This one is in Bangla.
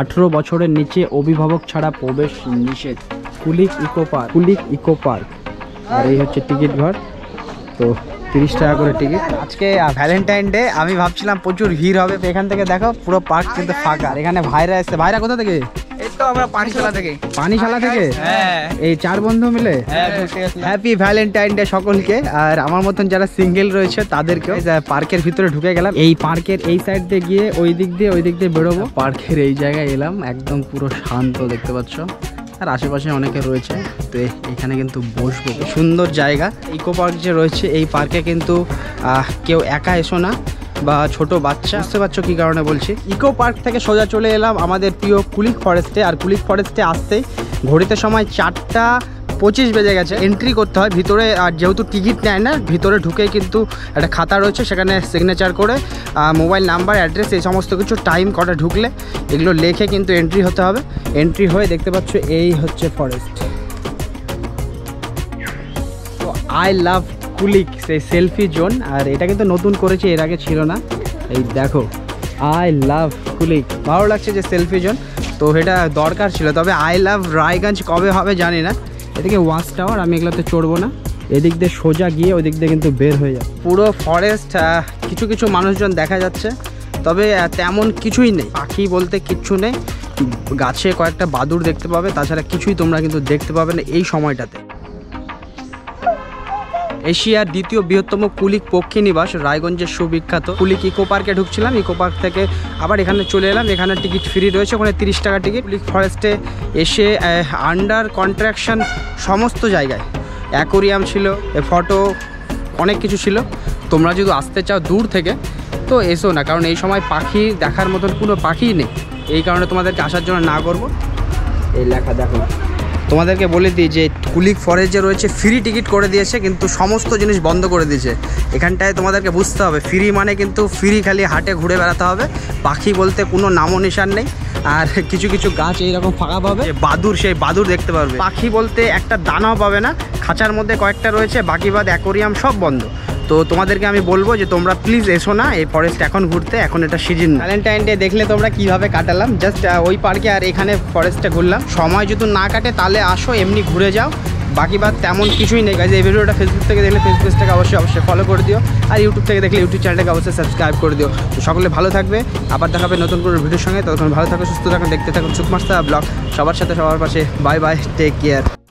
18 বছরের নিচে অভিভাবক ছাড়া প্রবেশ নিষেধ। কুলিক ইকো পার্ক আর এই হচ্ছে টিকিট ঘর। তো 30 টাকা করে টিকিট। আজকে ভ্যালেন্টাইন ডে, আমি ভাবছিলাম প্রচুর ভিড় হবে, এখান থেকে দেখো পুরো পার্ক কিন্তু ফাঁকা। এখানে ভাইরা এসছে। ভাইরা কোথা থেকে? এই তো আমরা পানিশালা থেকে। পানিশালা থেকে? হ্যাঁ, এই 4 বন্ধু মিলে। হ্যাপি ভ্যালেন্টাইন ডে সকলকে। আর আমার মতন যারা সিঙ্গেল রয়েছে তাদেরকেও। পার্কের ভিতরে ঢুকে গেলাম। এই পার্কের এই সাইড দিয়ে গিয়ে ওই দিক দিয়ে বেরোবো। পার্কের এই জায়গায় এলাম, একদম পুরো শান্ত দেখতে পাচ্ছ। আর আশেপাশে অনেকে রয়েছে, তো এখানে কিন্তু বসবো। সুন্দর জায়গা। ইকো পার্ক যে রয়েছে এই পার্কে কিন্তু কেউ একা এসো না, বা ছোট বাচ্চা। বুঝতে পারছো কী কারণে বলছি। ইকো পার্ক থেকে সোজা চলে এলাম আমাদের প্রিয় কুলিক ফরেস্টে। আর কুলিক ফরেস্টে আসতে ঘড়িতে সময় 4:25 বেজে গেছে। এন্ট্রি করতে হয় ভিতরে, আর যেহেতু টিকিট নেয় না, ভিতরে ঢুকেই কিন্তু একটা খাতা রয়েছে, সেখানে সিগনেচার করে মোবাইল নাম্বার, অ্যাড্রেস, এই সমস্ত কিছু, টাইম কটা ঢুকলে এগুলো লেখে কিন্তু এন্ট্রি হতে হবে। এন্ট্রি হয়ে দেখতে পাচ্ছ এই হচ্ছে ফরেস্ট। তো আই লাভ কুলিক, সেই সেলফি জোন। আর এটা কিন্তু নতুন করেছে, এর আগে ছিল না। এই দেখো, আই লাভ কুলিক। ভালো লাগছে যে সেলফি জোন, তো এটা দরকার ছিল। তবে আই লাভ রায়গঞ্জ কবে হবে জানি না। এদিকে ওয়াচ টাওয়ার, আমি এগুলোতে চড়বো না। এদিক দিয়ে সোজা গিয়ে ওই দিক দিয়ে কিন্তু বের হয়ে যায় পুরো ফরেস্ট। কিছু কিছু মানুষজন দেখা যাচ্ছে, তবে তেমন কিছুই নেই। পাখি বলতে কিচ্ছু নেই। গাছে কয়েকটা বাদুড় দেখতে পাবে, তাছাড়া কিছুই তোমরা কিন্তু দেখতে পাবে না এই সময়টাতে। এশিয়ার দ্বিতীয় বৃহত্তম কুলিক পক্ষী নিবাস, রায়গঞ্জের সুবিখ্যাত কুলিক ইকো পার্কে ঢুকছিলাম। ইকো পার্ক থেকে আবার এখানে চলে এলাম। এখানে টিকিট ফ্রি রয়েছে, ওখানে 30 টাকা টিকিট। কুলিক ফরেস্টে এসে আন্ডার কন্ট্রাকশন সমস্ত জায়গায় অ্যাকোরিয়াম ছিল, ফটো, অনেক কিছু ছিল। তোমরা যদি আসতে চাও দূর থেকে তো এসো না, কারণ এই সময় পাখি দেখার মতন কোনো পাখিই নেই। এই কারণে তোমাদেরকে আসার জন্য না করবো। এই লেখা দেখো। তোমাদেরকে বলে দিই যে কুলিক ফরেস্ট যে রয়েছে ফ্রি টিকিট করে দিয়েছে, কিন্তু সমস্ত জিনিস বন্ধ করে দিয়েছে। এখানটায় তোমাদেরকে বুঝতে হবে, ফ্রি মানে কিন্তু ফ্রি, খালি হাটে ঘুরে বেড়াতে হবে। পাখি বলতে কোনো নামও নিশান নেই। আর কিছু কিছু গাছ এইরকম ফাঁকা পাবে, বাদুড়, সেই বাদুড় দেখতে পারবে। পাখি বলতে একটা দানাও পাবে না। খাঁচার মধ্যে কয়েকটা রয়েছে, বাকি বাদ অ্যাকোরিয়াম সব বন্ধ। তো তোমাদেরকে আমি বলবো যে তোমরা প্লিজ এসো না এই ফরেস্ট এখন ঘুরতে, এখন এটা সিজন না। ভ্যালেন্টাইন ডে দেখলে তোমরা কিভাবে কাটালাম, জাস্ট ওই পার্কে আর এখানে ফরেস্টে ঘুরলাম। সময় যদি না কাটে তাহলে আসো, এমনি ঘুরে যাও। বাকি বাদ তেমন কিছুই নেই গাইজ। এই ভিডিওটা ফেসবুক থেকে দেখলে ফেসবুক পেজটাকে অবশ্যই ফলো করে দিও, আর ইউটিউব থেকে দেখলে ইউটিউব চ্যানেলটাকে অবশ্যই সাবস্ক্রাইব করে দিও। তো সকলে ভালো থাকবে, আবার দেখাবে নতুন কোনো ভিডিওর সঙ্গে। তখন ভালো থাকো, সুস্থ থাকুন, দেখতে থাকুন সুকুমার সাহা ব্লগ। সবার সাথে সবার পাশে। Bye bye, take care.